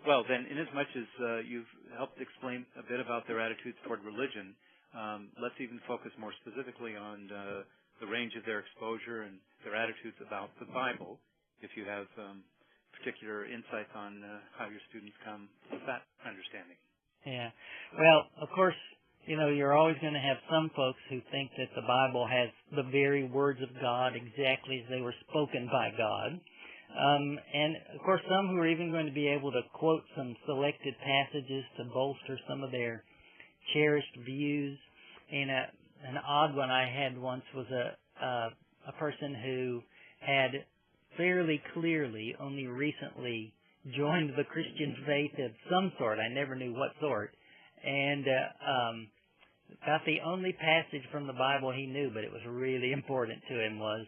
well, then, inasmuch as you've helped explain a bit about their attitudes toward religion, let's even focus more specifically on the range of their exposure and their attitudes about the Bible, if you have particular insights on how your students come with that understanding. Yeah. Well, of course, you're always going to have some folks who think that the Bible has the very words of God exactly as they were spoken by God. And, of course, some who are even going to be able to quote some selected passages to bolster some of their cherished views. And an odd one I had once was a person who had fairly clearly only recently joined the Christian faith of some sort. I never knew what sort. And about the only passage from the Bible he knew, but it was really important to him, was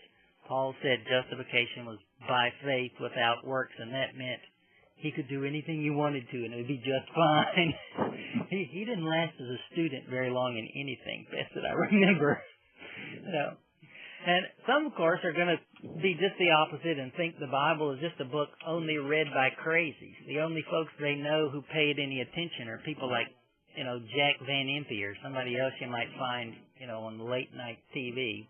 Paul said justification was by faith without works, and that meant he could do anything he wanted to and it would be just fine. He didn't last as a student very long in anything, best that I remember. And some, of course, are going to be just the opposite and think the Bible is just a book only read by crazies. The only folks they know who paid any attention are people like, Jack Van Impe or somebody else you might find, on late night TV.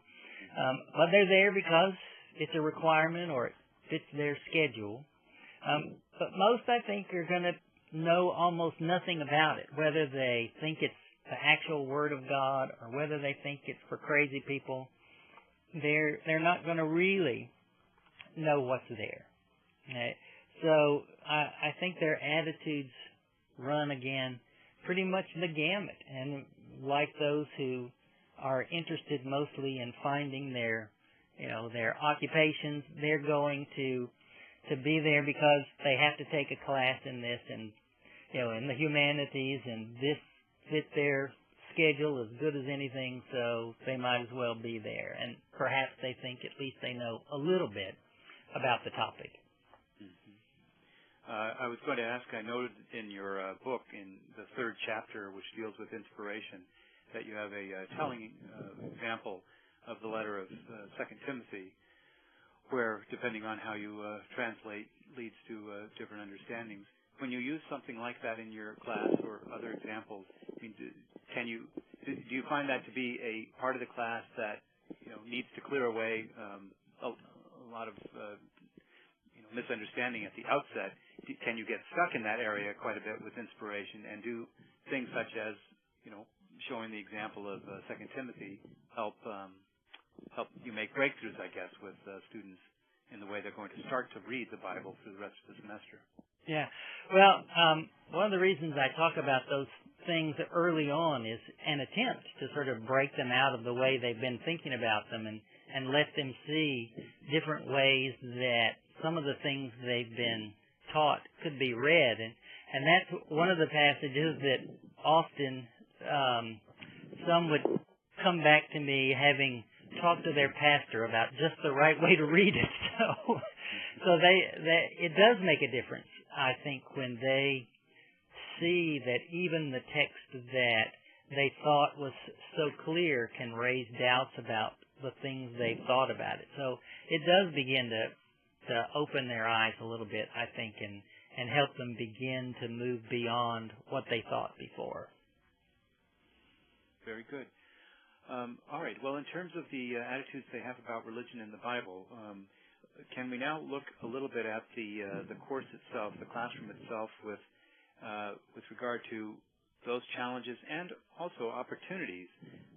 But they're there because it's a requirement or it fits their schedule. But most, I think, are going to know almost nothing about it, whether they think it's the actual Word of God or whether they think it's for crazy people. They're not going to really know what's there. So I think their attitudes run, again, pretty much the gamut. And like those who are interested mostly in finding their occupations, they're going to be there because they have to take a class in this and, in the humanities, and this fit their schedule as good as anything, so they might as well be there. And perhaps they think at least they know a little bit about the topic. I was going to ask, I noted in your book, in the third chapter, which deals with inspiration, that you have a telling example of the letter of 2 Timothy, where, depending on how you translate, leads to different understandings. When you use something like that in your class or other examples, I mean, do you find that to be a part of the class that needs to clear away a lot of misunderstanding at the outset? Can you get stuck in that area quite a bit with inspiration and do things such as showing the example of 2 Timothy help you make breakthroughs, I guess, with students in the way they're going to start to read the Bible through the rest of the semester? Yeah. Well, one of the reasons I talk about those things early on is an attempt to sort of break them out of the way they've been thinking about them and let them see different ways that some of the things they've been taught could be read. And that's one of the passages that often some would come back to me having talked to their pastor about just the right way to read it. So it does make a difference, I think, when they see that even the text that they thought was so clear can raise doubts about the things they thought about it. So it does begin to open their eyes a little bit, I think, and help them begin to move beyond what they thought before. Very good. All right. Well, in terms of the attitudes they have about religion in the Bible, can we now look a little bit at the course itself, the classroom itself, with regard to those challenges and also opportunities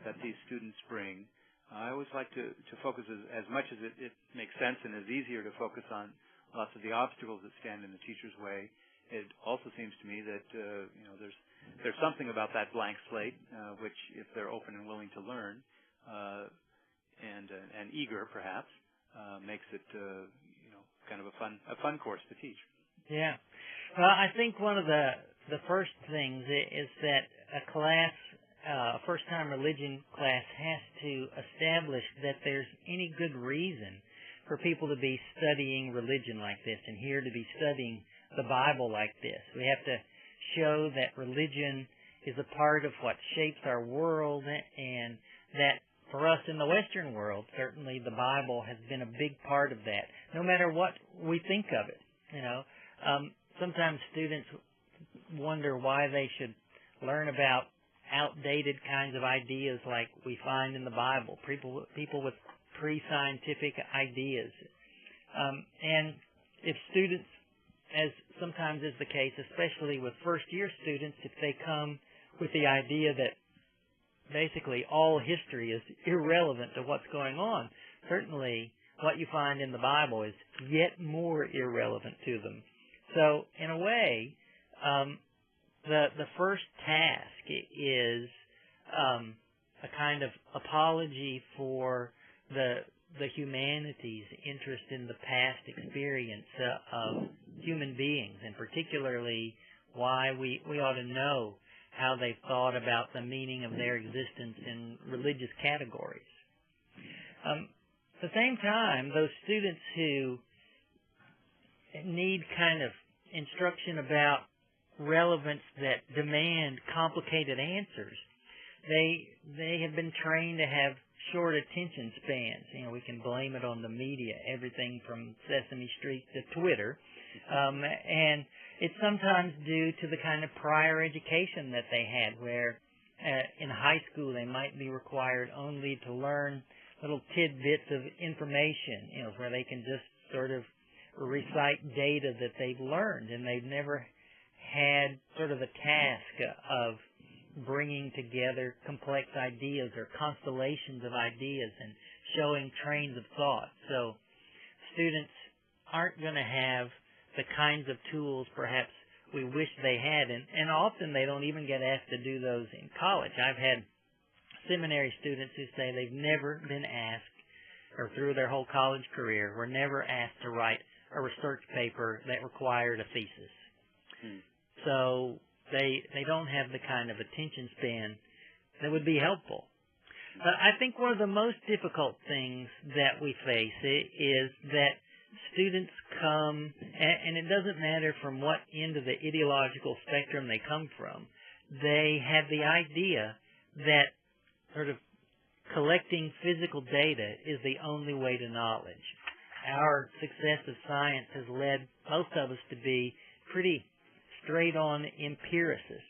that these students bring? I always like to focus as much as it makes sense and is easier to focus on lots of the obstacles that stand in the teacher's way. It also seems to me that there's something about that blank slate which, if they're open and willing to learn and eager, perhaps, makes it kind of a fun course to teach. Yeah. Well, I think one of the first things is that a class, a first-time religion class, has to establish that there's any good reason for people to be studying religion like this and here to be studying the Bible like this. We have to show that religion is a part of what shapes our world, and that for us in the Western world, certainly the Bible has been a big part of that, no matter what we think of it. sometimes students wonder why they should learn about outdated kinds of ideas like we find in the Bible, people with pre-scientific ideas. And if students, as sometimes is the case, especially with first-year students, if they come with the idea that basically all history is irrelevant to what's going on, certainly what you find in the Bible is yet more irrelevant to them. So, in a way, the first task is a kind of apology for the humanities' interest in the past experience of human beings, and particularly why we ought to know how they've thought about the meaning of their existence in religious categories. At the same time, those students who need kind of instruction about relevance that demand complicated answers, they have been trained to have short attention spans. You know, we can blame it on the media, everything from Sesame Street to Twitter. And it's sometimes due to the kind of prior education that they had, where in high school they might be required only to learn little tidbits of information, you know, where they can just sort of recite data that they've learned, and they've never had sort of a task of bringing together complex ideas or constellations of ideas and showing trains of thought. So students aren't going to have the kinds of tools perhaps we wish they had, and often they don't even get asked to do those in college. I've had seminary students who say they've never been asked, or through their whole college career, were never asked to write a research paper that required a thesis. So they don't have the kind of attention span that would be helpful. But I think one of the most difficult things that we face is that students come, and it doesn't matter from what end of the ideological spectrum they come from, they have the idea that sort of collecting physical data is the only way to knowledge. Our success of science has led most of us to be pretty straight-on empiricists.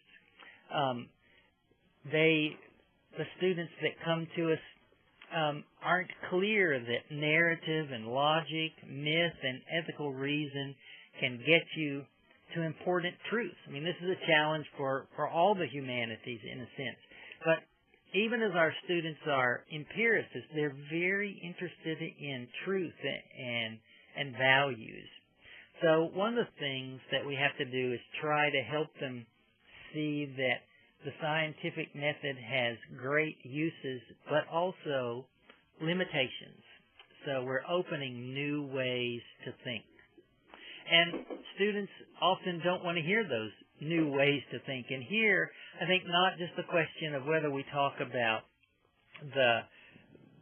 The students that come to us aren't clear that narrative and logic, myth and ethical reason can get you to important truths. I mean, this is a challenge for all the humanities in a sense. But even as our students are empiricists, they're very interested in truth and values. So one of the things that we have to do is try to help them see that the scientific method has great uses, but also limitations. So we're opening new ways to think. And students often don't want to hear those new ways to think. And here, I think not just the question of whether we talk about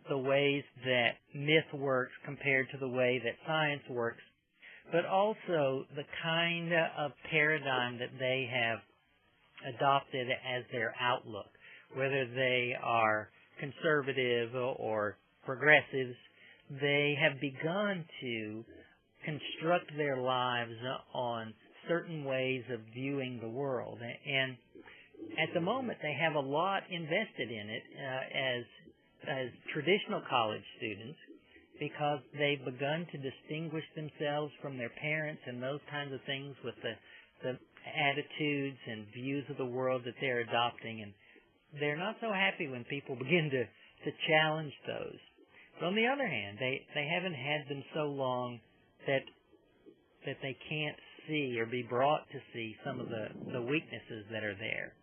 the ways that myth works compared to the way that science works, but also the kind of paradigm that they have adopted as their outlook, whether they are conservative or progressives. They have begun to construct their lives on certain ways of viewing the world, and at the moment they have a lot invested in it as traditional college students, because they've begun to distinguish themselves from their parents and those kinds of things with the attitudes and views of the world that they're adopting, and they're not so happy when people begin to challenge those. But on the other hand, they haven't had them so long that they can't see or be brought to see some of the weaknesses that are there.